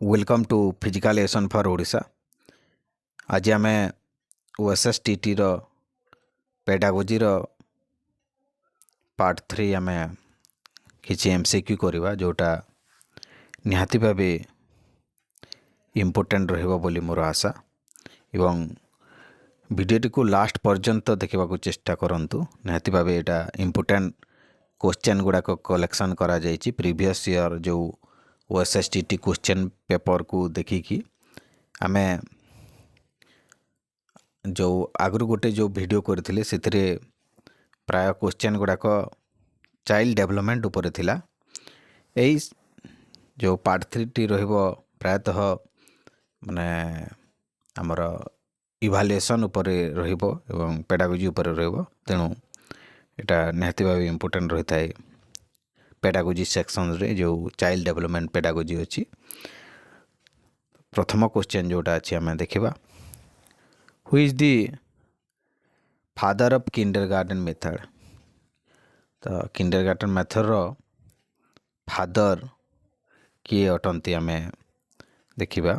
Welcome to physical education for Odisha. आज आम ओएसएसटीटी रो pedagogy रो part 3 आम किसी एमसीक्यू करवा जोटा निहाती भावे इम्पोर्टेंट रहिबो बोली मोर आशा एवं वीडियोटी को लास्ट पर्यंत देखा चेष्टा करंतु। निहाती भावे एटा इम्पोर्टेंट क्वेश्चन गुड़ाक कलेक्शन करा जायछि प्रीवियस ईयर जो ओएसएसटीटी क्वेश्चन पेपर को देखिकी आमे जो आगु गोटे जो वीडियो करथिले सेथिरे प्राय क्वेश्चन गुड़ाक चाइल्ड डेवलपमेंट उपरे थिला। एई जो पार्ट 3 टी रहिबो प्रायतः माने हमर इभालुएशन उपरे रहिबो एवं पेडागोजी उपरे रहिबो, तेणु एटा निहाती भावे इम्पोर्टेंट रही थाए पेडागोजी सेक्शन रे जो चाइल्ड डेवलपमेंट पेडागोजी अछि। प्रथम क्वेश्चन जोटा अछि आमे देखिबा, who is the father of kindergarten method. तो किंडरगार्टन मेथड रो फादर किए अटंती आमे देखिबा,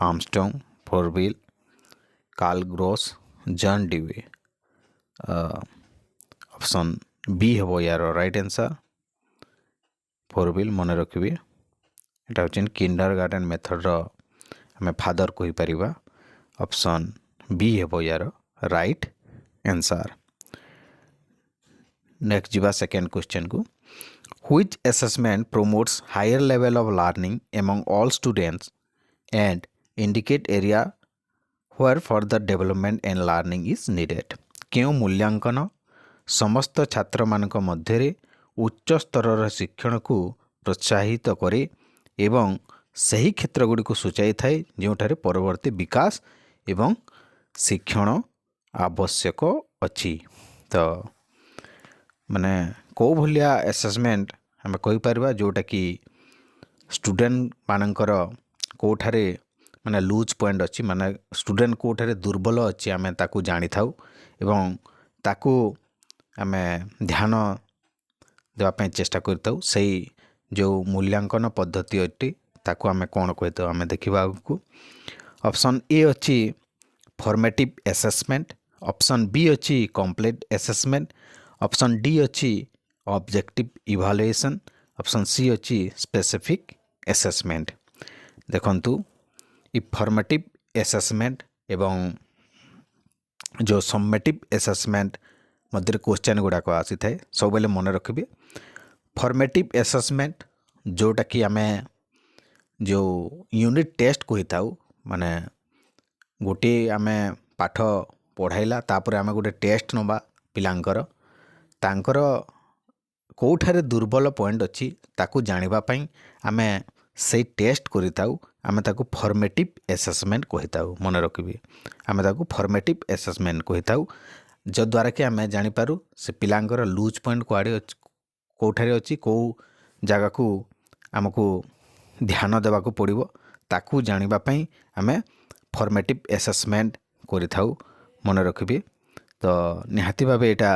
Armstrong, Froebel, Karl Groos, John Dewey. Option B हेबो यार राइट आंसर। फोरविल मन रखिबे, एटा होचन किंडरगार्टन मेथड रो हमें फादर कहि परिबा। ऑप्शन बी हेबो यार राइट आंसर। नेक्स्ट जीवा सेकंड क्वेश्चन को, which assessment promotes higher level of learning among all students and indicate area where further development and learning is needed. केउ मूल्यांकन समस्त छात्र मानक मध्यरे उच्च स्तर शिक्षण को प्रोत्साहित करे एवं सही क्षेत्र गुड़ी को सूचाई थाए जोठारे परवर्ती विकास एवं शिक्षण आवश्यक अच्छी। तो माने को भलिया असेसमेंट हमें कहि परबा जोटा कि स्टूडेंट मानकर कोठारे माने लूज पॉइंट अच्छी, माने स्टूडेंट कोठारे दुर्बल अच्छी आमे ताकू जानी थाउ एवं ताकू आमे ध्यान देवाई चेष्टा करताऊ। सही जो मूल्यांकन पद्धति अटी ताकू आमे कौन कहता आमे देखिबा आगु। ऑप्शन ए अच्छी फॉर्मेटिव असेसमेंट, ऑप्शन बी अच्छी कंप्लीट असेसमेंट, ऑप्शन डी अच्छी ऑब्जेक्टिव इवैल्यूएशन, ऑप्शन सी अच्छी स्पेसिफिक असेसमेंट। देखंतु इ फॉर्मेटिव असेसमेंट एवं जो समेटिव असेसमेंट मध्य क्वेश्चन गुड़ाक आसी थाए सब बेले मन रखिबे। फॉर्मेटिव असेसमेंट जोटा कि आमे जो यूनिट टेस्ट कहि थाउ, माने गोटे आमे पाठ पढ़ाइला तापर आमे गोटे टेस्ट नबा पिलांकर तांकर कोठारे दुर्बल पॉइंट अच्छी ताकू जानिबा पई आमे से टेस्ट करि थाउ, आमे ताकू फॉर्मेटिव असेसमेंट कहि थाउ। मन रखिबे आमे ताकू फॉर्मेटिव असेसमेंट कहि थाउ, जद्वारा कि आमे जानि पारू से पिलांकर लूज पॉइंट कुआड़े कोठारे अच्छी को जगह को आमको ध्यान देवा को पड़िबो ताकू जानिबा पई आमे फॉर्मेटिव असेसमेंट करि थाउ। मन रखिबे तो निहाती भावे एटा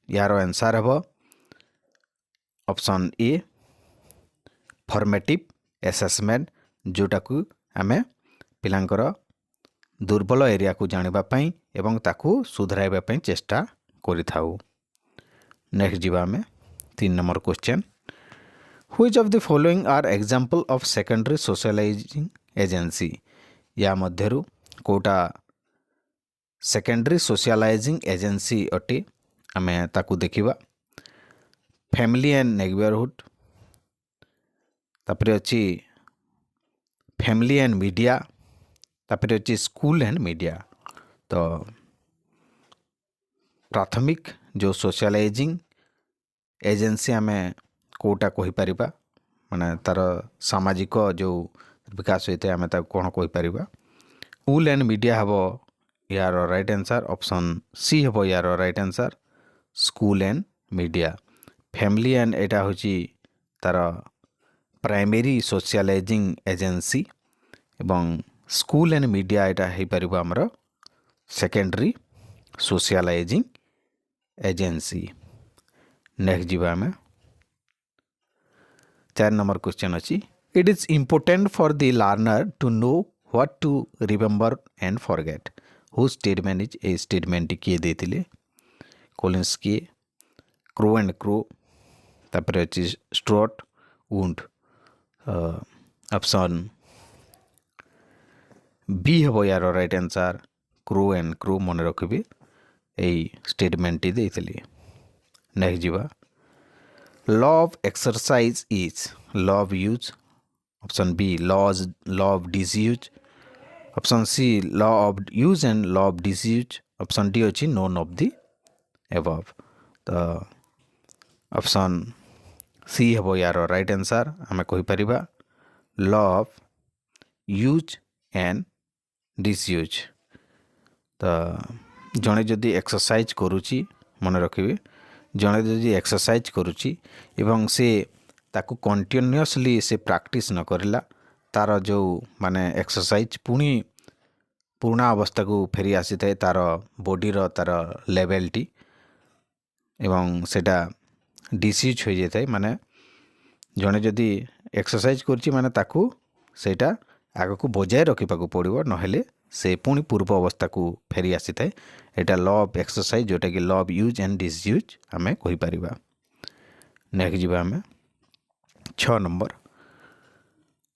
यार आंसर हेबो ऑप्शन ए फॉर्मेटिव असेसमेंट, जोटा को आमे पिलांकर दुर्बल एरिया को जानिबा पई एवं ताकू सुधराइबा पई चेष्टा करि थाउ। नेक्स्ट जीवा में 3 number question, which of the following are example of secondary socialising agency. या मध्यरु कोटा सेकेंडरी सोशलाइजिंग एजेंसी अटे आमे ताकू देखिबा। फैमिली एंड नेबरहुड, तापरे अछि फैमिली एंड मीडिया, तापरे अछि स्कूल एंड मीडिया। तो प्राथमिक जो सोशलाइजिंग एजेंसी आमे कोटा कहि परिबा, माने तार सामाजिक जो विकास होते आमे ता कोन कहि परिबा। स्कूल एंड मीडिया हबो यार राइट आंसर। ऑप्शन सी हबो यार right answer, school and media. Family and एटा होची तार प्राइमरी सोशलाइजिंग एजेंसी एवं स्कूल एंड मीडिया एटा हे परिबो हमर सेकेंडरी सोशलाइजिंग एजेंसी। नेक्स्ट जीवा में 4 नंबर क्वेश्चन अच्छी, It is important for the learner to know what to remember and forget. Whose statement is a statement किए देथिले कोलिंस्की crow and crow तापर अछि स्ट्रोट wound option B हेबो यार right answer crow and crow मन रखिबे एई statement T देथिले next जीवा law of exercise is law of use. Option B law of disuse. Option C law of use and law of disuse. Option D अछि none of the above. तो option C हेबो यार right answer आमे कहि परिबा law of use and disuse. तो जणे जदि एक्सरसाइज करूची मन रखिबे जणे जदि एक्सरसाइज करूची एवं से ताकू कंटिन्यूअसली से प्रैक्टिस न करला तार जो माने एक्सरसाइज पुणी पुराना अवस्था को फेरी आसी थाए तार बॉडी रो तार लेवल टी एवं सेटा डिसीज हो जाए माने जणे जदि एक्सरसाइज करूची माने ताकू सेटा आग को बजाय रखा पड़ो नहेले से पुणी पूर्व अवस्था को फेरी आसी थाए एटा लॉ ऑफ एक्सरसाइज जोटा कि law of use and disuse आमे कहि परिबा। नेक्स्ट जीवा आमे 6 number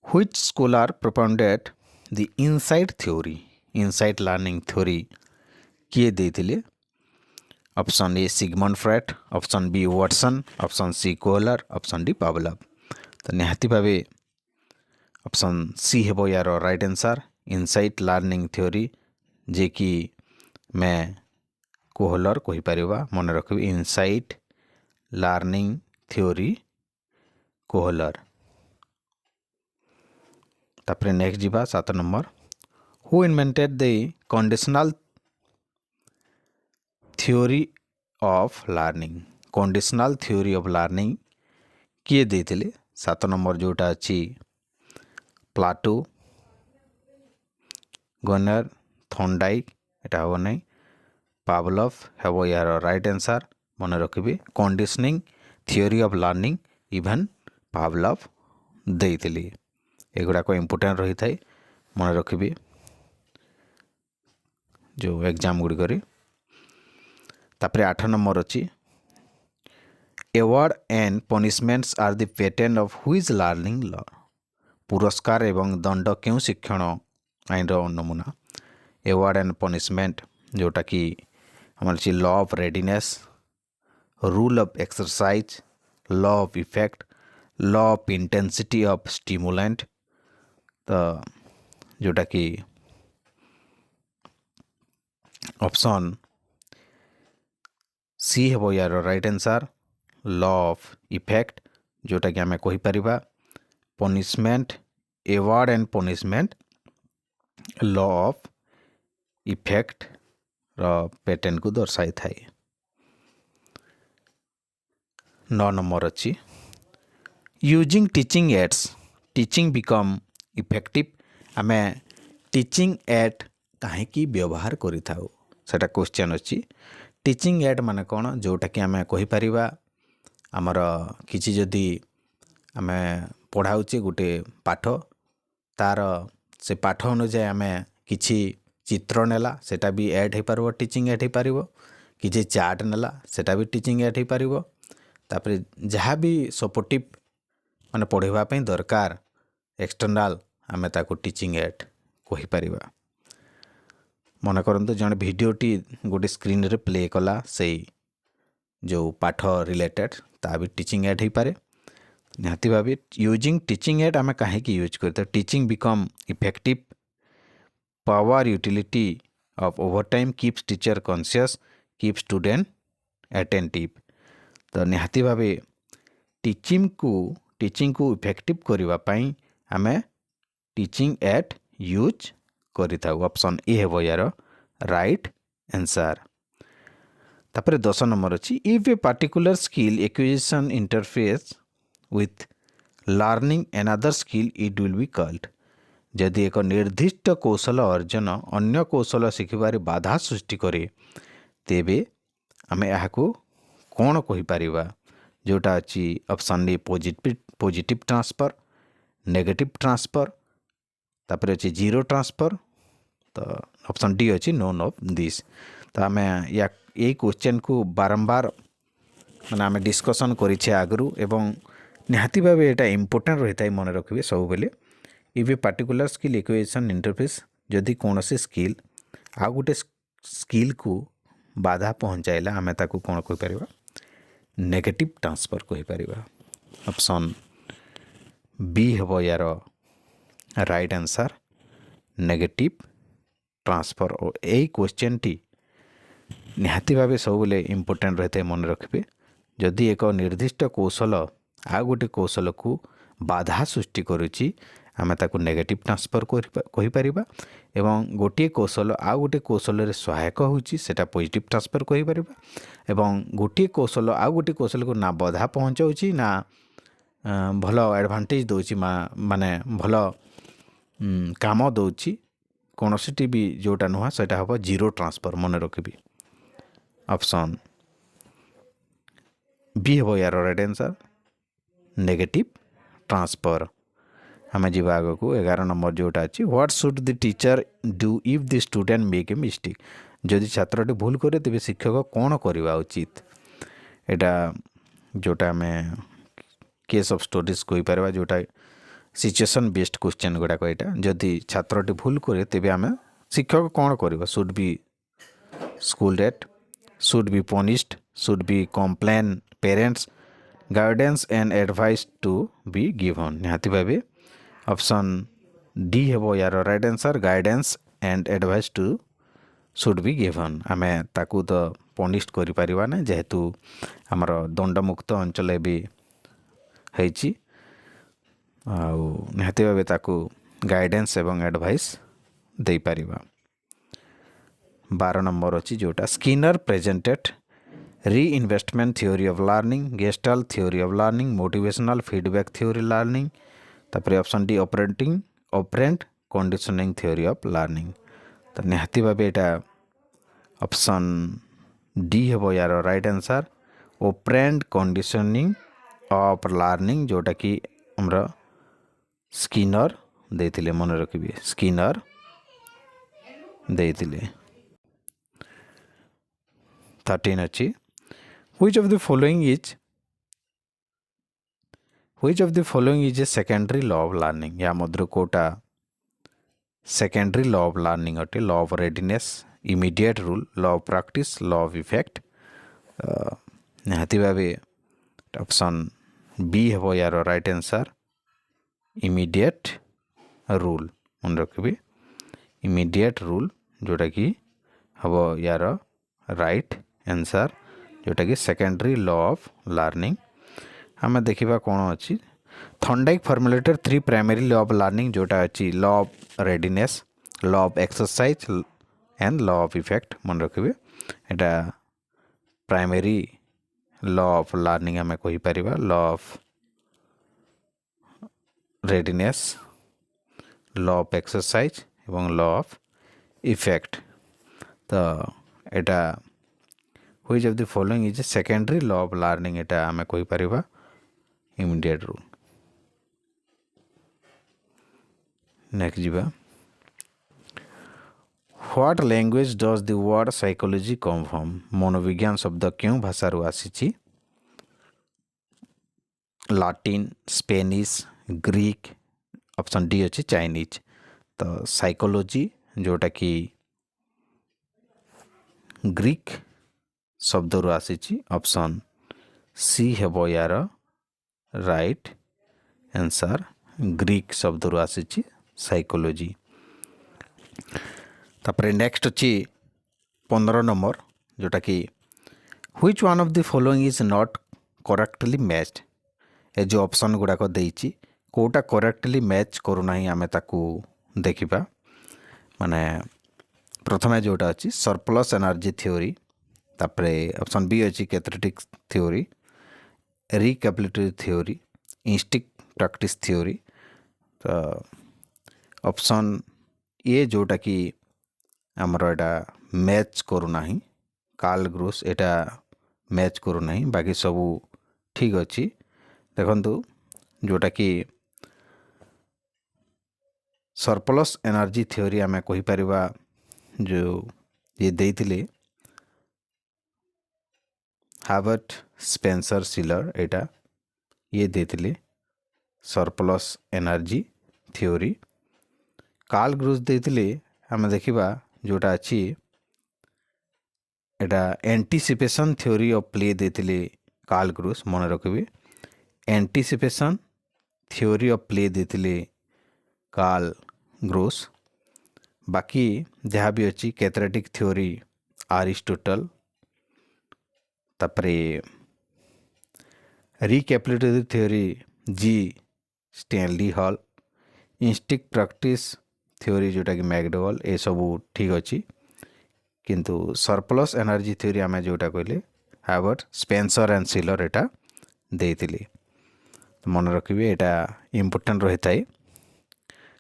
which scholar propounded the insight theory insight learning theory किए देथिले option A Sigmund Freud option B Watson option C Kohler option D Pavlov. तो निहाती भावे ऑप्शन सी हेबो यार right answer insight learning theory जे कि मैं कोहलर कहि परिबा मन रखबे इनसाइट लर्निंग थ्योरी कोहलर। तापर नेक्स्ट जीवा 7 number who invented the conditional theory of learning conditional theory of learning किए देथिले 7 नंबर जोटा अछि प्लाटो गनर थॉर्नडाइक एटा हो नै पावलोव हेबो यार राइट आंसर मन रखिबे conditioning theory of learning Ivan Pavlov देथिले एगुड़ा को इम्पोर्टेंट रही थाए मन रखिबे जो एग्जाम गुडी करे। तापर 8 नंबर अछि award and punishments are the pattern of which learning law पुरस्कार एवं दंड क्यों शिक्षण आईन रो नमूना अवार्ड एंड पनिशमेंट जोटा कि हमारे छी law of readiness rule of exercise law of effect law of intensity of stimulant. तो जोटा कि ऑप्शन सी हेबो यार right answer law of effect जोटा कि आमे कहि परिबा punishment award and punishment law of effect रो पैटर्न को दर्शाई थाए। 9 नंबर अछि using teaching aids teaching become effective आमे टीचिंग एड काहे की व्यवहार करि थाउ सेटा क्वेश्चन अछि टीचिंग एड माने कोन जोटा कि आमे कहि परिबा हमर किछि जदि आमे पढ़ाउचे गोटे पाठ तार से पाठ अनुसार आमे किछि चित्र नेला सेटा भी ऐड हो पारबो टीचिंग ऐड हो पारबो किछि चार्ट नेला सेटा भी टीचिंग ऐड हो पारबो तापर जहाँ भी सपोर्टिव माने पढ़ेवा पई दरकार एक्सटर्नल आमे ताको टीचिंग ऐड कहि परिबा। मन करंतु जने भिडियोटी गोटे स्क्रीन रे प्ले कला से जो पाठ रिलेटेड ता भी टीचिंग ऐड हो पारे निहाती भावे यूजिंग टीचिंग एड आमे काहे की यूज करते teaching become effective power utility of over time keeps teacher conscious keep student attentive. तो निहाती भावे टीचिंग को इफेक्टिव करबा पई आमे टीचिंग एड यूज करिथाउ ऑप्शन ए हेबो यार राइट आंसर। तापर 10 नंबर अछि if a particular skill acquisition interface with learning another skill it will be called जदि एक निर्दिष्ट कौशल अर्जन अन्य कौशल शिखिबारे बाधा सृष्टि करे तेबे आमे याको कोन कहि परिबा जोटा अछि option A positive transfer negative transfer तापर अच्छी जीरो ट्रांसफर तो ऑप्शन डी अच्छी नोन ऑफ दिस। तो आम या क्वेश्चन को बारंबार माने आम डिस्कसन करें आगु एवं निहाती भाव यहाँ इम्पोर्टाट रही है मन रखिए सब बेले if a particular skill equation interface जदि कौन सी स्किल आ गोटे स्किल को बाधा पहुँचाइला आम ताकू कौन कहीपर नेगेटिव ट्रांसफर कहीपर। ऑप्शन बी हम यार राइट आंसर नेगेटिव ट्रांसफर। और यही क्वेश्चन टी निहाती भाव सब बेले इम्पोर्टाट रही है मन रखिए जदि एक निर्दिष्ट कौशल आ गोटे कौशल को बाधा सृष्टि करुच्ची आम ताकू नेगेटिव ट्रांसफर कहीपर एवं गोटे कौशल आ गोटे कौशल सहायक होची सेटा पॉजिटिव ट्रांसफर कहीपर एवं गोटे कौशल आ गोटे कौशल को ना बाधा पहुँचाऊँची ना भल एडभांटेज दौची माने भल काम दौची कौन सी भी जोटा नुह सेटा हम जीरो ट्रांसफर मन रखी। ऑप्शन बी हम यार राइट आंसर नेगेटिव ट्रांसफर। हमें जीवा आग को 11 नंबर जोटा अच्छी what should the teacher do if the student make a mistake जदि छात्रटी भूल करे तेज शिक्षक कौन करवा उचित एटा जोटा आम केस ऑफ स्टोरीज कहीपर जोटा सिचुएशन बेस्ड क्वेश्चन गुड़ाक यहाँ जदि छात्रटी भूल करे तेज आम शिक्षक कौन कर should be school rate should be punished should be complain parents guidance and advice to be given निहाती भाव ऑप्शन डी हम यार right answer guidance and advice to should be given आम ताकू तो पनिश्ड करिपारिबा ना जेहेतु आमर दंडमुक्त अंचल भी होइछि निहाती भाव ताकू गाइडेंस एवं एडवाइस दे पारिबा। 12 नंबर अच्छी जोटा Skinner presented reinvestment theory of learning Gestalt theory of learning motivational feedback theory learning तापर option D operant conditioning theory of learning. तो निहाती भाव यहाँ ऑप्शन डी हम यार right answer operant conditioning of learning जोटा कि हमर स्किनर देथिले मन रखिए स्किनर देथिले। 13 अच्छी which of the following is a secondary law of learning या मध्य Kota secondary law of learning अटे law of readiness immediate rule law of practice law of effect निहाती भावे ऑप्शन बी हम यार राइट आंसर इमीडिएट रूल मन रखिए immediate rule जोटा कि हम यार राइट आंसर जोटा कि सेकेंडरी लॉ ऑफ लर्निंग। आम देखा कौन अच्छी Thorndike formulated 3 primary law of learning जोटा अच्छी law of readiness law of exercise and law of effect मन रखिए यहाँ प्राइमरी लॉ ऑफ लर्निंग आम कहीपर law of readiness law of exercise एवं लॉ ऑफ इफेक्ट। तो यहाँ which of the following is secondary law of learning यहाँ आम कहीपर इमीडिएट रूल। नेक्स्ट जीवा what language does the word psychology come from मनोविज्ञान शब्द क्यों भाषारू आसी Latin Spanish Greek option D अच्छी चाइनीज। तो साइकोलॉजी जोटा कि ग्रीक शब्द रू आसी ऑप्शन सी हम यार राइट आंसर ग्रीक शब्द रू आसी साइकोलॉजी। तापर नेक्स्ट अच्छी 15 नंबर जोटा कि which one of the following is not correctly matched ए जो ऑप्शन गुड़ाक देइछि कोटा करेक्टली मैच करूना आम ताकू देखा माने प्रथम जोटा अच्छी सरप्लस एनर्जी थ्योरी तापर ऑप्शन बी अच्छी cathartic theory recapitulatory theory instinct practice theory. तो ऑप्शन ए जोटा कि आमर यहाँ मैच करूना कार्ल ग्रोस यहाँ मैच करूना बाकी सब ठीक अच्छी देखु जोटा कि सरप्लस एनर्जी थ्योरी आम कहीपर जो ये देते हार्वर्ड स्पेंसर सिलर एटा ये देते surplus energy theory. Karl Groos देते आम देखा जोटा अच्छी एटा एंटीसिपेशन थ्योरी ऑफ प्ले देते कार्ल ग्रुज मन रखिए एंटीसिपेशन थ्योरी ऑफ प्ले देते कार्ल ग्रुज। बाकी जहाँ भी अच्छी कैथरेटिक थ्योरी अरिस्टोटल तापरे recapitulatory theory G Stanley Hall instinct practice theory जोटा कि मैकडोवेल ए सबू ठीक अच्छी किंतु सरप्लस एनर्जी थ्योरी आम जोटा कहले हार्वर्ड स्पेंसर एंड सिलर एटा देते मन रखिए यहाँ इम्पोर्टेंट रही था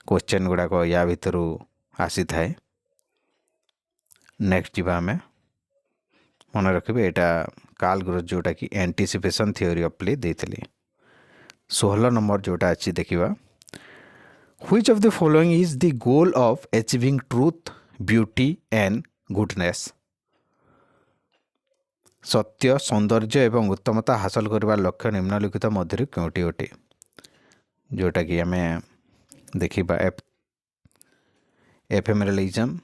क्वेश्चन गुड़ाक या भितर आसी थाए। नेक्स्ट जीवा आम मन रखिए यहाँ कार्ल ग्रुज जोटा कि एंटीसिपेशन थ्योरी ऑफ प्ले देते। 16 नंबर जोटा अच्छी देखा which of the following is the goal of achieving truth beauty and goodness. सत्य सौंदर्य एवं उत्तमता हासिल करने लक्ष्य निम्नलिखित मध्य क्योंटी अटे जोटा कि आम देखा एफेमेरलिज्म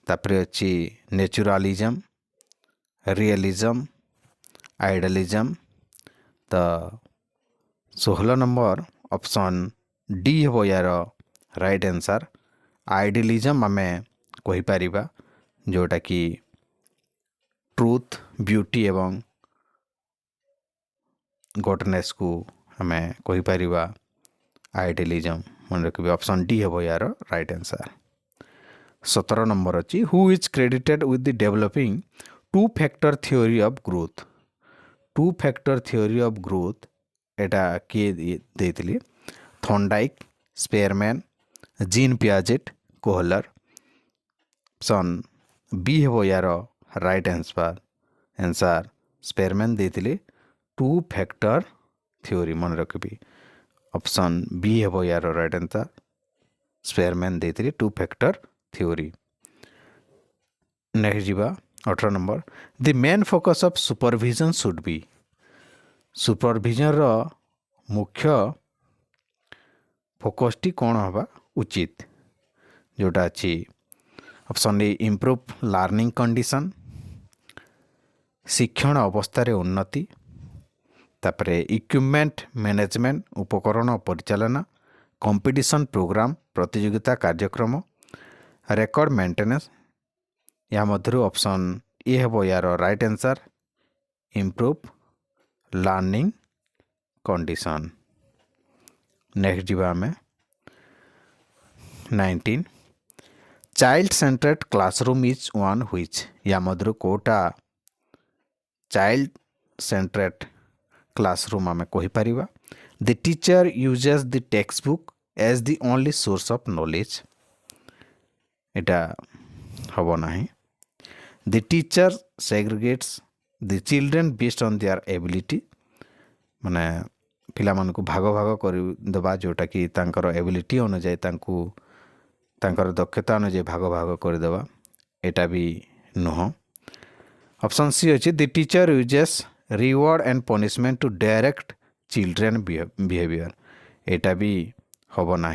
तापर अच्छी नेचुरालिज्म रियलिज्म आइडियलिज्म। तो 16 नंबर ऑप्शन डी हे यार राइट आंसर आइडियलिज्म आम कहीपर जोटा कि ट्रूथ ब्यूटी एवं गुडनेस को आम कहीपर आइडियलिज्म मन रखिए ऑप्शन डी हे यार राइट आंसर। 17 नंबर अच्छी who is credited with the developing two factor theory of growth. Two factor theory of growth एटा किए देते Thorndike Spearman Jean Piaget Kohler. Option B हे यार राइट आंसर स्पेयरमैन देते two factor theory मन रखिए option B हे यार राइट आंसर स्पेयरमैन देते टू फैक्टर थ्योरी। नेक्स्ट जीवा 18 number the main focus of supervision should be. Supervision रो मुख्य फोकसटी कौन हवा उचित जोटा अच्छी option A improve learning condition शिक्षण अवस्था रे उन्नति तापरे इक्विपमेंट मैनेजमेंट उपकरण परिचालना कंपटीशन प्रोग्राम प्रतियोगिता कार्यक्रम रेकॉर्ड मेंटेनेंस। या मध्य ऑप्शन ए हे यार right answer improve learning condition. Next जीवा आम 19 child centred classroom is one which. या मध्य कोटा चाइल्ड सेंटर्ड क्लासरूम आम कहीपर the teacher uses the text book as the only source of knowledge एटा हम ना। The teacher segregates the children based on their ability माने पिला मन को भाग भाग कर देबा जोटा कि तांकर एबिलिटी अनुसार तांकर दक्षता अनुसार भाग भाग कर देबा एटा भी नुह। ऑप्शन सी अच्छी the teacher uses reward and punishment to direct children behaviour एटा भी हम ना।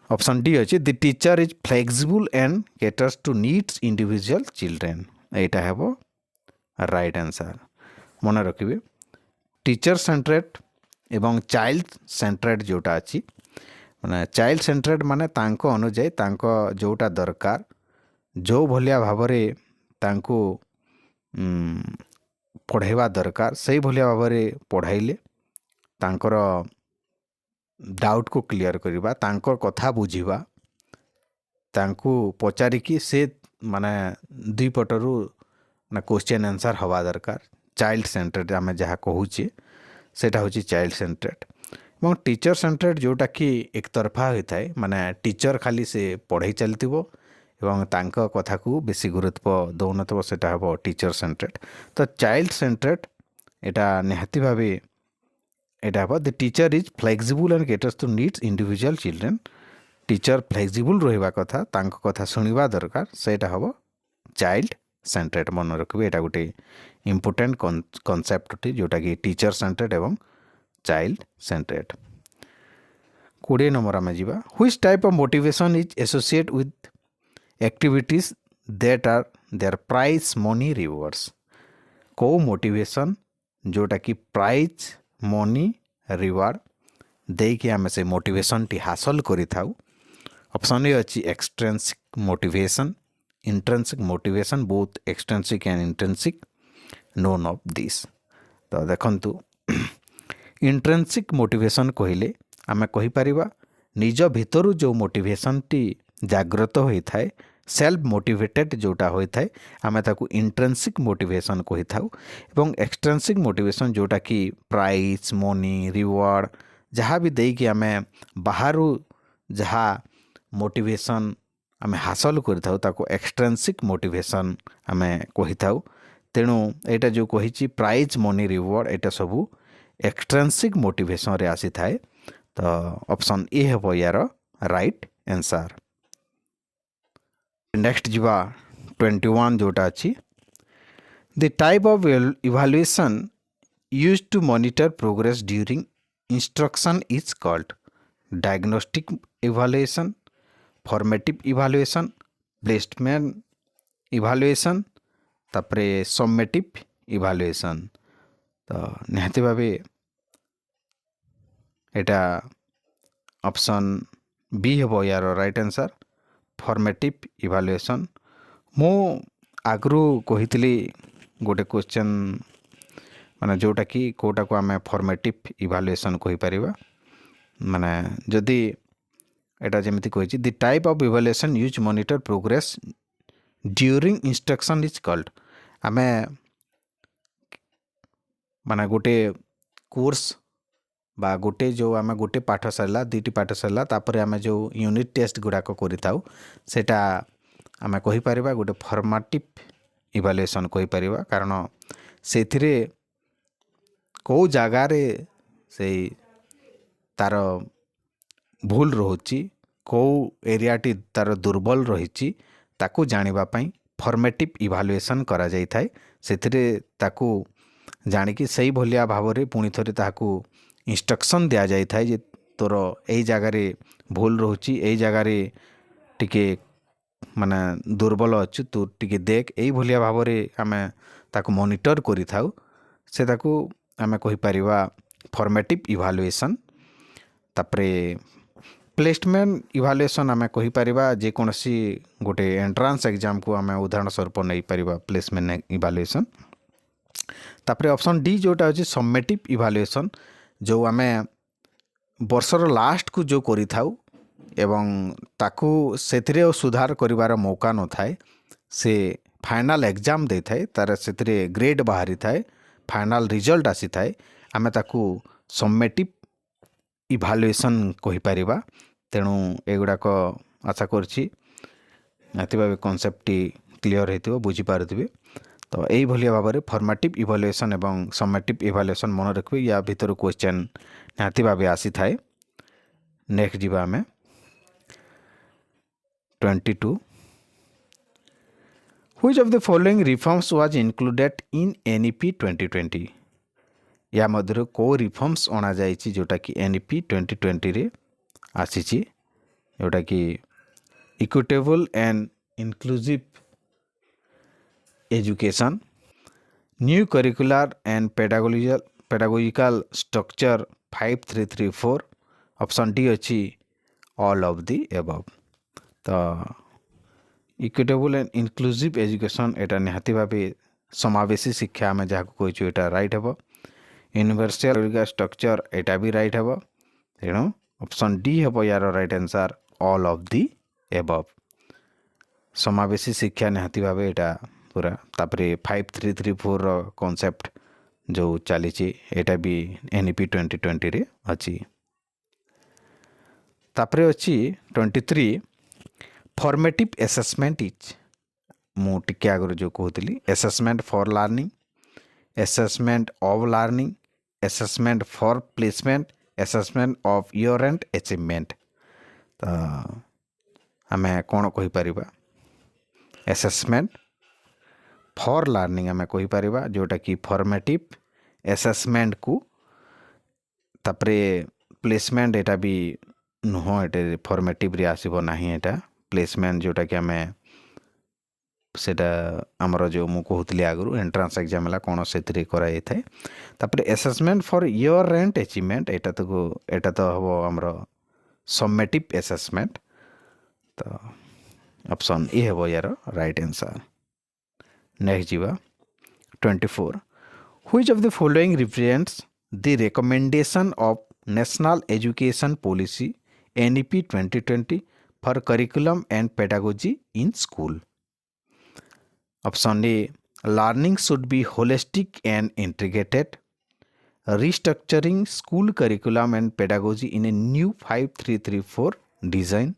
ऑप्शन डी अच्छी the teacher is flexible and caters to needs individual children एटा है राइट आंसर। मन रखिए टीचर सेंट्रेड एवं चाइल्ड सेंट्रेड जोटा अच्छी माने चाइल्ड सेंट्रेड माने तांको अनुजाई तांको जोटा दरकार जो भलिया भावरे तांको पढ़ाइबा दरकार से भलिया भावरे पढ़ाइले तांकर डाउट को क्लियर करवा तांकर कथा बुझीबा तांको पचारिकी से माने दुई पटरू ना क्वेश्चन आंसर हवा दरकार। चाइल्ड सेंट्रेड आम जहाँ कहूचे सेटा होची चाइल्ड सेंट्रेड और टीचर सेंट्रेड जोटा कि एक तरफा होता है माने टीचर खाली से पढ़ाई चलतिबो एवं तांको कथा को बेसी गुरुत्व दौनथबो सेटा हबो टीचर सेंट्रेड। तो चाइल्ड सेंट्रेड एटा निहाती भावे एटा हम the teacher is flexible and caters to needs individual children teacher flexible रहिबा कथा तांक कथा सुनिबा दरकार सेटा हम चाइल्ड सेंटर्ड मन रखिए एटा गोटे इम्पोर्टेंट कॉन्सेप्ट अटे जोटा कि टीचर सेंटर्ड एवं चाइल्ड सेंटर्ड 20 नंबर आम जा which type of motivation is associate with activities that are there prize money rewards को मोटिवेशन जोटा कि प्राइज मनी रिवार्ड देकी आम से मोटिवेशन टी हासिल करि थाउ ऑप्शन ए अच्छी extrinsic motivation intrinsic motivation both extrinsic and intrinsic known of this तो देखंतु इंट्रेंसिक मोटिवेशन कहले आम कहीपर निज भितर जो मोटिवेशन टी जागृत होता है सेल्फ मोटिवेटेड जोटा होता है आम ताकू इंट्रेंसिक मोटिवेशन कही थाउ एवं एक्सट्रेंसिक मोटिवेशन जोटा कि प्राइज मनी रिवार्ड जहाँ भी देकी आम बाहर जहाँ मोटिवेशन आम हासिल कर एक्सट्रेंसिक मोटिवेशन आम कही थाउ तेणु यहाँ जो कही प्राइज मनी रिवार्ड यहाँ सबू एक्सट्रेंसिक मोटिवेशन रे आसी थाए तो ऑप्शन ए है यार राइट आंसर नेक्स्ट जीवा 21 जोटा अच्छी the type of evaluation used to monitor progress during instruction is called diagnostic evaluation formative evaluation placement evaluation तापरे समेटिव इवैल्यूएशन तो निहाती भावे एटा ऑप्शन बी है यार राइट आंसर फॉर्मेटिव इवैल्यूएशन मु आगु कही गोटे क्वेश्चन माने जोटा कि कोटा को आम फॉर्मेटिव इवैल्यूएशन कहि परिबा माने जदि एटा जेमिति कहि the type of evaluation use monitor progress during instruction is called आम माने गोटे कोर्स बा गोटे जो आम गोटे पाठ सरला दुईटी पाठ सरला तापर आम जो यूनिट टेस्ट गुड़ाक करिथाउ सेटा आम कहि परिबा गोटे फॉर्मेटिव इवैल्यूएशन कहि परिबा कारण सेथिरे को जगार से तार भूल रोची कौ एरियाटी तार दुर्बल रही ताकू जानिबा पई फॉर्मेटिव इवैल्यूएशन करा जाई थाए सेथिरे ताकू जानिकी सही भलिया भाव रे पुणी थरे ताकू इंस्ट्रक्शन दिया जाई थाए जे तोर एई जगार भूल रोची एई जगार टिके माने दुर्बल अच्छु तू टिके देख एई भलिया भाव रे आमे ताकू मॉनिटर करि थाउ से ताकू आमे कहि परिबा फॉर्मेटिव इवैल्यूएशन तापरे प्लेसमेंट इवैल्यूएशन आमे कहि परिबा जे कोनसी गोटे एंट्रांस एग्जाम को आमे उदाहरण स्वरूप नै परिबा प्लेसमेंट इवैल्यूएशन तापरे ऑप्शन डी जोटा अछि समेटिव इवैल्यूएशन जो आमे वर्षर लास्ट को जो करि थाउ एवं ताकू सेथिरे सुधार करिवार मौका न थाए से फाइनल एग्जाम दे थाए तार सेथिरे ग्रेड बाहरी थाए फाइनल रिजल्ट आसी थाए आमे ताकू समेटिव इवैल्यूएशन कहि परिबा तेणु एगुड़ाक आशा करछि नाति भाबे कॉन्सेप्ट क्लियर हेतिबो बुझी पारुथिबे तो यही भलिया भाव में फॉर्मेटिव इवैल्यूएशन एवं समेटिव इवैल्यूएशन मन रखिए या भीतर क्वेश्चन निहाती भाव आसी थाए नेक्स्ट जीवा आम 22 which of the following reforms was included in NEP 2020 या मध्य को रिफॉर्म्स अणा जाइछि जोटा कि एनईपी 2020 रे आसीछि जोटा कि equitable and inclusive education new curricular and pedagogical structure 5334 option D अच्छी ऑल ऑफ दी एबव तो इक्विटेबल एंड इंक्लूसिव एजुकेशन एटा निहाती भावे समावेशी शिक्षा आम जहाँ कहीचु एटा राइट हे यूनिवर्सल स्ट्रक्चर एटा भी राइट हे तेणु ऑप्शन डी हे यार right answer all of the above समावेशी शिक्षा निहाती भावे एटा पूरा तापरे 5334 रो कॉन्सेप्ट जो चली एटा भी एनईपी 2020 रे अच्छी तापरे अच्छी 23 फॉर्मेटिव असेसमेंट इज मु टिके आगर जो कहूली assessment for learning assessment of learning assessment for placement assessment of year and achievement तो आमे कौन कही परिबा assessment for learning आमे कही परिबा जोटा कि फॉर्मेटिव assessment को तापरे प्लेसमेंट एटा भी नुह एटे फॉर्मेटिव रे आसीबो नाही एटा प्लेसमेंट जोटा कि आमे सेटा हमरो जो मु कहउतली आगु एंट्रेंस एग्जाम होला कोन सेतरी करा जाय थाए तापरे assessment for your and achievement एटा तो हबो हमरो समेटिव असेसमेंट तो ऑप्शन ए हबो यार राइट आंसर नेक्स्ट जीवा 24 which of the following represents the recommendation of national education policy NEP 2020 for curriculum and pedagogy in school Option A, learning should be holistic and integrated. Restructuring school curriculum and pedagogy in a new 5334 design.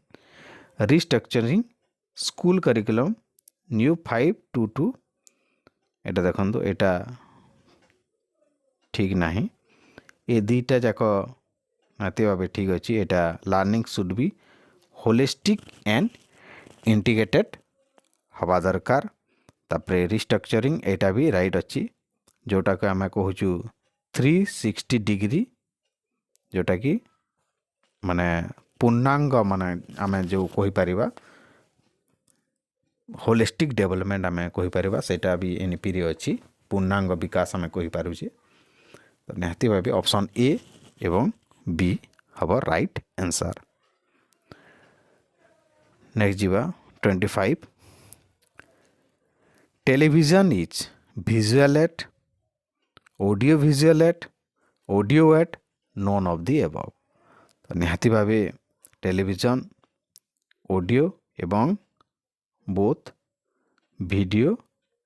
Restructuring school curriculum new 522 एटा देखंतु एटा ठीक नाही ए दीटा जाको नाते भाबे ठीक अछि एटा learning should be holistic and integrated हवा दरकार तापरे रिस्ट्रक्चरिंग एटा भी राइट अच्छी जोटा को आम कहूँ 360 डिग्री जोटा कि माने पूर्णांग माने आम जो कही परिबा होलिस्टिक डेवलपमेंट आम कही परिबा सेटा भी एनईपी रे अच्छी पूर्णांग विकास आम कही पारुछे तो निहाती भाबे ऑप्शन ए एवं बी हबो राइट आंसर नेक्स्ट जीवा 25 Television is visual at, audio visual at, audio at, none of the above. तो निहाती भावे टेलीविजन ऑडियो एवं बोथ वीडियो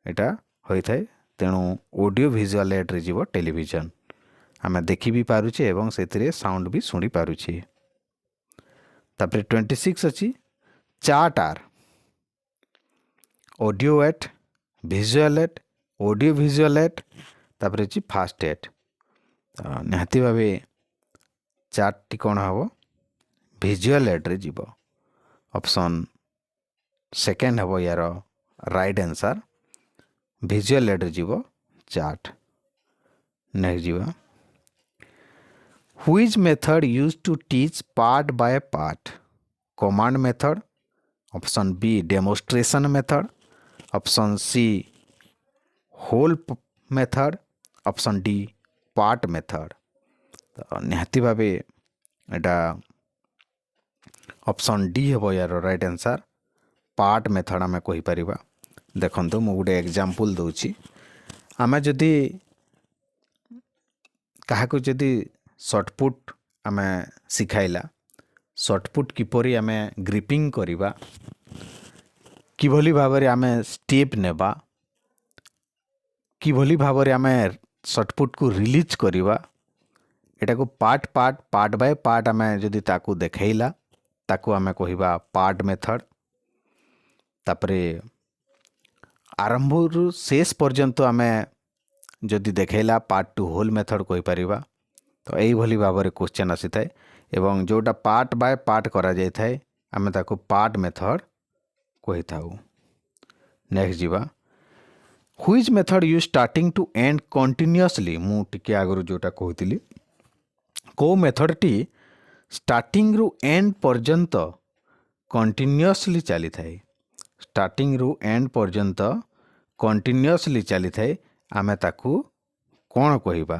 एटा होई थाए तेणु ऑडियो विजुअल एड रे जीवो टेलीविजन आमे देखि भी पारुछे एवं सेतिरे साउंड भी सुनी पारुछे तापरे 26 अछि chart are audio aid visual aid audio visual aid तापरे छि फास्ट एट निहाती भावे चार्ट टी कोन हबो विजुअल एट रे जीवो ऑप्शन सेकंड हबो यार राइट आंसर विजुअल एट रे जीवो चार्ट नेक्स्ट जीवा which method used to teach part by part command method option B demonstration method option C whole method option D part method तो निहाती भावे एटा ऑप्शन डी हबो यार राइट आंसर पार्ट मेथड आमे कहि परिबा देखंतु मु गुटे एग्जांपल दउची आमे जदी काहाको जदी शॉर्टपुट आमे सिखाइला शॉर्टपुट किपरि आमे ग्रिपिंग करिबा किभली भाबरे आमे स्टेप नेबा किभली भाबरे आमे शॉर्टपुट को रिलीज करिबा एटा को पार्ट बाय पार्ट आमे जदी ताकू देखैला ताकू आमे कहिबा पार्ट मेथड तापरे आरंभ रु शेष पर्यंत आमे जदी देखैला पार्ट टू होल मेथड कहि परिबा तो एई भली भाबरे क्वेश्चन आसी थाए एवं जोटा पार्ट बाय पार्ट करा जाय थाए आमे ताकू पार्ट मेथड कहि थाउ नेक्स्ट जीवा which method you starting to end continuously मु टिके आगरु जोटा कहतिली को मेथड टी स्टार्टिंग रु एंड पर्यंत कंटिन्यूअसली चली थाए स्टार्टिंग रु एंड पर्यंत कंटिन्यूअसली चली थाए आमे ताकू कोन कहिबा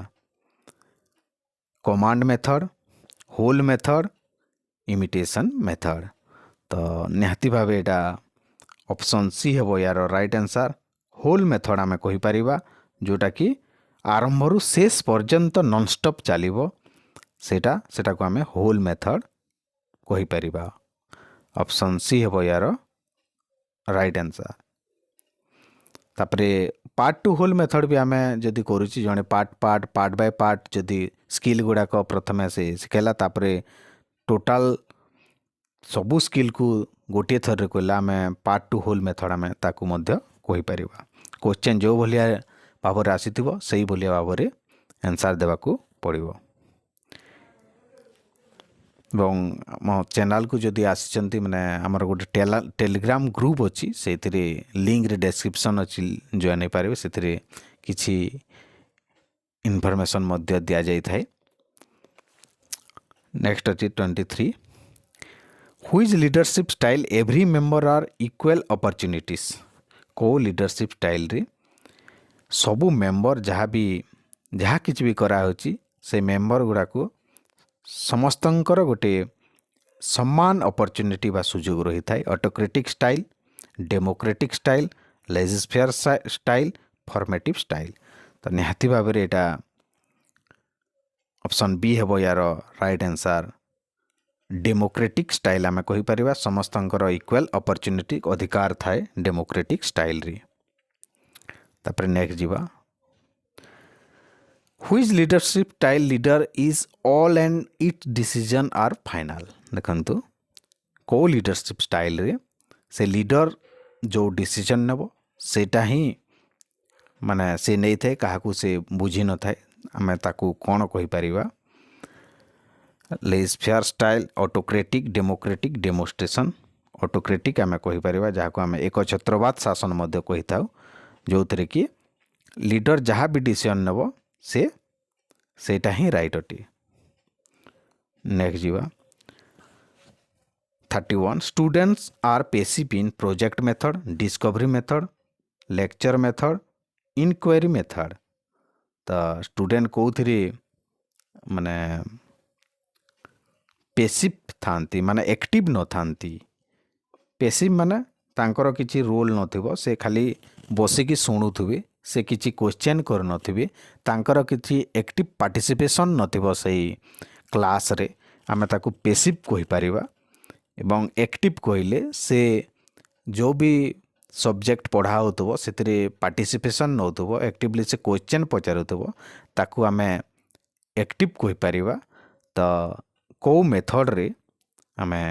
command method whole method imitation method तो निहाती भावे एटा ऑप्शन सी हेबो यार राइट आंसर होल मेथड आमे कहि परिबा जोटा कि आरंभ रु शेष पर्यंत नॉन स्टॉप चलिबो सेटा को आमे होल मेथड कहि परिबा ऑप्शन सी हेबो यार राइट आंसर तापरे पार्ट टू होल मेथड भी आमे जदी करूची जने पार्ट बाय पार्ट जदी स्किल गुडा को प्रथमे से सिखेला तापरे टोटल सबू स्किल को गोटे थर रे कहला आम पार्ट टू होल मेथड आम ताकू कही परिबा क्वेश्चन जो भलिया भाव आसीथिबो सही भलिया भाव आंसर देवाकू पड़िबो। ଏବଂ ଆମ ଚ୍ୟାନେଲକୁ ଯଦି ଆସିଛନ୍ତି ମାନେ ଆମର ଗୋଟେ ଟେଲିଗ୍ରାମ ଗ୍ରୁପ୍ ଅଛି, ସେଇଥିରେ ଲିଙ୍କରେ ଡେସ୍କ୍ରିପସନ୍ ଅଛି, ଜଏନ୍ ହେଇପାରିବେ। ସେଥିରେ କିଛି ଇନଫର୍ମେସନ୍ ମଧ୍ୟ ଦିଆଯାଇଥାଏ। ନେକ୍ସଟ ଅଛି 23, who is leadership style every member are equal opportunities. କେଉଁ ଲିଡରସିପ୍ ଷ୍ଟାଇଲ୍ରେ ସବୁ ମେମ୍ବର ଯାହା କିଛି ବି କରାହେଉଛି ସେ ମେମ୍ବର ଗୁଡ଼ାକୁ ସମସ୍ତଙ୍କର ଗୋଟେ ସମାନ ଅପରଚ୍ୟୁନିଟି ବା ସୁଯୋଗ ରହିଥାଏ। Autocratic style, democratic style, laissez faire style, formative style. ତ ନିହାତି ଭାବରେ ଏଇଟା ଅପସନ୍ ବି ହେବ ୟାର ରାଇଟ୍ ଆନ୍ସର୍। ଡେମୋକ୍ରେଟିକ୍ ଷ୍ଟାଇଲ୍ ଆମେ କହିପାରିବା, ସମସ୍ତଙ୍କର ଇକ୍ୱାଲ୍ ଅପରଚ୍ୟୁନିଟି ଅଧିକାର ଥାଏ ଡେମୋକ୍ରେଟିକ୍ ଷ୍ଟାଇଲ୍ରେ। ତାପରେ ନେକ୍ସଟ ଯିବା, whose leadership style leader is all and it decision are final. ଦେଖନ୍ତୁ କେଉଁ ଲିଡରସିପ୍ ଷ୍ଟାଇଲ୍ରେ ସେ ଲିଡର ଯେଉଁ ଡିସିଜନ୍ ନେବ ସେଇଟା ହିଁ ମାନେ ସେ ନେଇଥାଏ, କାହାକୁ ସେ ବୁଝିନଥାଏ। ଆମେ ତାକୁ କ'ଣ କହିପାରିବା? ଲେଜିସ୍ଫେୟାର ଷ୍ଟାଇଲ୍, ଅଟୋକ୍ରେଟିକ୍, ଡେମୋକ୍ରେଟିକ୍, ଡେମୋଷ୍ଟ୍ରେସନ୍। ଅଟୋକ୍ରେଟିକ୍ ଆମେ କହିପାରିବା, ଯାହାକୁ ଆମେ ଏକଛତ୍ରବାଦ ଶାସନ ମଧ୍ୟ କହିଥାଉ, ଯେଉଁଥିରେ କି ଲିଡର ଯାହା ବି ଡିସିସନ୍ ନେବ ସେଇଟା ହିଁ ରାଇଟ୍ ଅଟେ। ନେକ୍ସଟ ଯିବା 31, students are passive in project method, discovery method, lecture method, inquiry method. ତ ଷ୍ଟୁଡେଣ୍ଟ କେଉଁଥିରେ ମାନେ ପେସିଭ୍ ଥାନ୍ତି, ମାନେ ଆକ୍ଟିଭ୍ ନଥାନ୍ତି। ପେସିଭ୍ ମାନେ ତାଙ୍କର କିଛି ରୋଲ୍ ନଥିବ, ସେ ଖାଲି ବସିକି ଶୁଣୁଥିବେ, ସେ କିଛି କ୍ୱେଶ୍ଚନ୍ କରୁନଥିବେ, ତାଙ୍କର କିଛି ଆକ୍ଟିଭ୍ ପାର୍ଟିସିପେସନ୍ ନଥିବ ସେଇ କ୍ଲାସ୍ରେ, ଆମେ ତାକୁ ପେସିଭ୍ କହିପାରିବା। ଏବଂ ଆକ୍ଟିଭ୍ କହିଲେ ସେ ଯେଉଁ ବି ସବଜେକ୍ଟ ପଢ଼ା ହେଉଥିବ ସେଥିରେ ପାର୍ଟିସିପେସନ୍ ନେଉଥିବ, ଆକ୍ଟିଭଲି ସେ କ୍ୱେଶ୍ଚନ୍ ପଚାରୁଥିବ, ତାକୁ ଆମେ ଆକ୍ଟିଭ୍ କହିପାରିବା। ତ କେଉଁ ମେଥଡ଼ରେ ଆମେ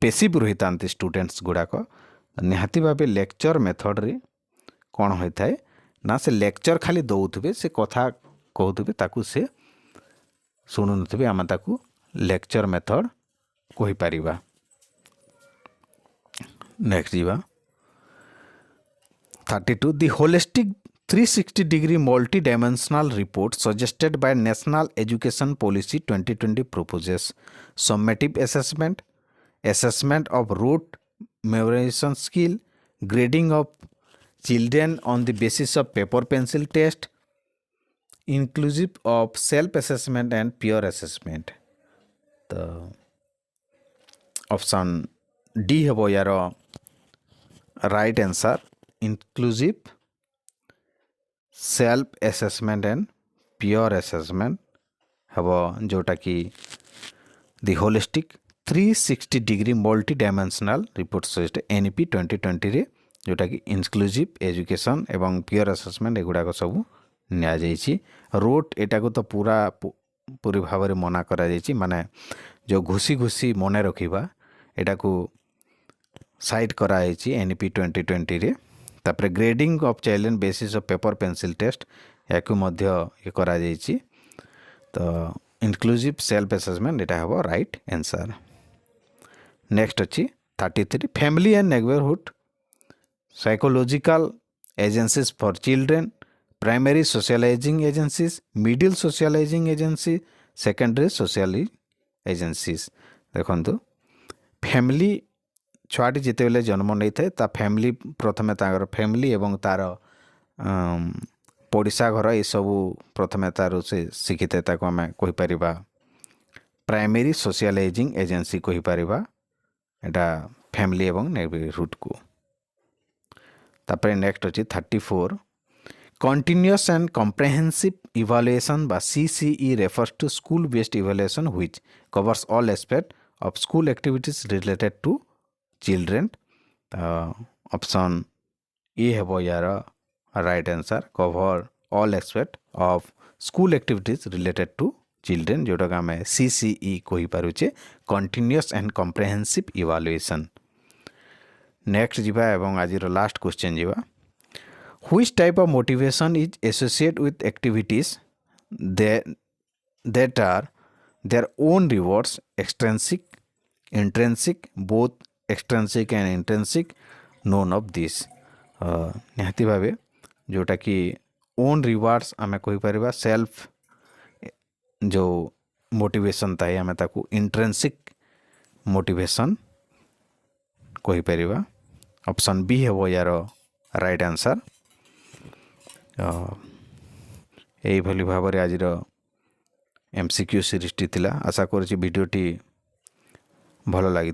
ପେସିଭ୍ ରହିଥାନ୍ତି ଷ୍ଟୁଡେଣ୍ଟସ୍ ଗୁଡ଼ାକ? ନିହାତି ଭାବେ ଲେକ୍ଚର ମେଥଡ଼ରେ କ'ଣ ହୋଇଥାଏ ନା ସେ ଲେକ୍ଚର ଖାଲି ଦେଉଥିବେ, ସେ କଥା କହୁଥିବେ, ତାକୁ ସେ ଶୁଣୁନଥିବେ, ଆମେ ତାକୁ ଲେକ୍ଚର ମେଥଡ଼ କହିପାରିବା। ନେକ୍ସଟ ଯିବା 32, ଦି holistic 360-degree multi-dimensional report suggested by National Education Policy 2020 proposes summative assessment, assessment of rote memorization skill, grading of children on the basis of paper pencil test, inclusive of self-assessment and peer assessment। तो option D है यार right answer, inclusive self assessment and peer assessment हम, जोटा कि the holistic 360-degree multi dimensional report suggest NEP 2020 रे, जोटा कि inclusive education एवं पियर असेसमेंट एगुड़ाक सब नि रोट एटा को तो पूरी भाव में मना करा माने जो घुसी घुसी मन रखा एटा को साइड कराई NEP 2020 रे। तापरे grading of child basis of paper pencil test या करा तो इंक्लूसिव सेल्फ असेसमेंट एटा हम राइट आंसर। नेक्स्ट अच्छी 33, family and neighbourhood psychological agencies for children, primary socialising agencies, middle socialising agency, secondary social agencies. देखो family छुआटी जिते बेले जन्म नहीं थाए ता फैमिली प्रथमे तार फैमिली एवं तार पड़िशा घर ये सब प्रथमे तार से शिखी थाए, ताको आम कहीपर प्राइमरी सोशलाइजिंग एजेंसी कहीपर एटा फैमिली एवं नेबरहुड को। तापर नेक्स्ट अच्छी 34, कंटिन्यूअस एंड कॉम्प्रिहेंसिव इवैल्यूएशन बा CCE refers to school based evaluation which covers all aspect of school activities related to children. Option A है यार right answer, cover all aspect of school activities related to children, जोटा आम CCE कहीपे continuous and comprehensive evaluation. Next जीवा एवं आज last question जीवा, which type of motivation is associate with activities they, that are their own rewards, extrinsic, intrinsic, both extrinsic and intrinsic, none of this. निहाती भावे जोटा कि own rewards आम कहीपर self जो motivation थाए आम ताकू इंट्रेंसिक मोटिवेशन कहीपर। ऑप्शन बी है यार राइट आंसर। यही भाव में आज MCQ सीरीजटी थिला। आशा करुँच भिडियोटी भल लगी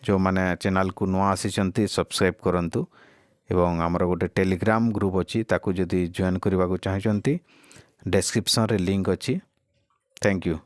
जो माने चैनल को नुआ आसी सब्सक्राइब करंतु एवं आमर गोटे टेलीग्राम ग्रुप अच्छी ताकू जदि जॉइन करने को चाहते डिस्क्रिप्शन रे लिंक अच्छी। Thank you.